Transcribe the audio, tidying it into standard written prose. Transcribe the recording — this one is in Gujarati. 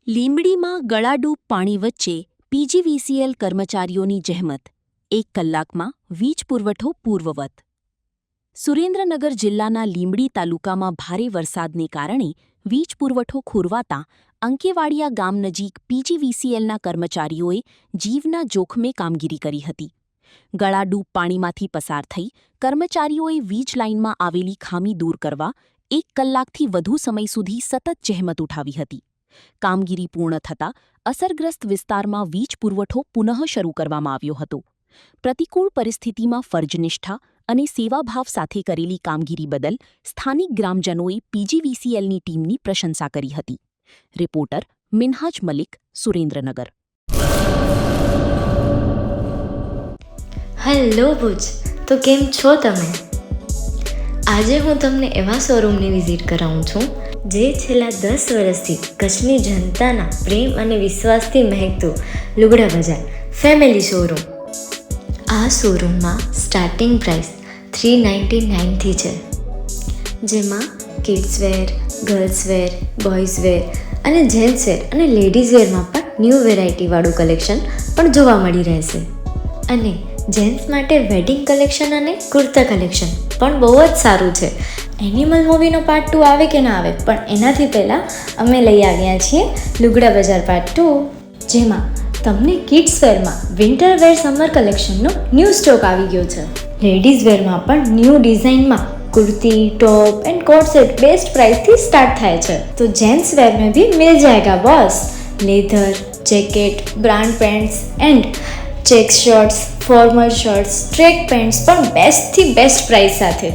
લીંબડીમાં ગળાડૂબ પાણી વચ્ચે પીજીવીસીએલ કર્મચારીઓની જહેમત, 1 કલાકમાં વીજ પુરવઠો પૂર્વવત. સુરેન્દ્રનગર જિલ્લાના લીંબડી તાલુકામાં ભારે વરસાદને કારણે વીજ પુરવઠો ખોરવાતા અંકેવાડિયા ગામ નજીક પીજીવીસીએલના કર્મચારીઓએ જીવના જોખમે કામગીરી કરી હતી. ગળાડૂબ પાણીમાંથી પસાર થઈ કર્મચારીઓએ વીજ લાઇનમાં આવેલી ખામી દૂર કરવા 1 કલાકથી વધુ સમય સુધી સતત જહેમત ઉઠાવી હતી. કામગીરી પૂર્ણ થતાં અસરગ્રસ્ત વિસ્તારમાં વીજ પુરવઠો પુનઃ શરૂ કરવામાં આવ્યો હતો. પ્રતિકૂળ પરિસ્થિતિમાં ફરજનિષ્ઠા અને સેવાભાવ સાથે કરેલી કામગીરી બદલ સ્થાનિક ગ્રામજનોએ પીજીવીસીએલની ટીમની પ્રશંસા કરી હતી. રિપોર્ટર મિનહાજ મલિક, સુરેન્દ્રનગર. હેલો ભુજ, તો કેમ છો તમે? આજે હું તમને એવા શોરૂમની વિઝિટ કરાવું છું જે છેલ્લા 10 વર્ષથી કચ્છની જનતાના પ્રેમ અને વિશ્વાસથી મહેકતું લુગડા બજાર ફેમિલી શોરૂમ. આ શોરૂમમાં સ્ટાર્ટિંગ પ્રાઇસ 399થી છે, જેમાં કિડ્સવેર, ગર્લ્સવેર, બોયઝવેર અને જેન્ટ્સવેર અને લેડીઝવેરમાં પણ ન્યૂ વેરાયટીવાળું કલેક્શન પણ જોવા મળી રહેશે. અને જેન્ટ્સ માટે વેડિંગ કલેક્શન અને કુર્તા કલેક્શન પણ બહુ જ સારું છે. એનિમલ મૂવીનો પાર્ટ 2 આવે કે ના આવે, પણ એનાથી પહેલાં અમે લઈ આવ્યા છીએ લુગડા બજાર પાર્ટ 2, જેમાં તમને કિડ્સવેરમાં વિન્ટર વેર સમર કલેક્શનનો ન્યૂ સ્ટોક આવી ગયો છે. લેડીઝ વેરમાં પણ ન્યૂ ડિઝાઇનમાં kurti, top and coat set best price थी स्टार्ट थाय छे. तो जेंट्स वेर में भी मिल जाएगा boss. Leather, jacket, brand pants and check shirts, formal shirts, track pants પણ બેસ્ટ થી બેસ્ટ પ્રાઇસ સાથે.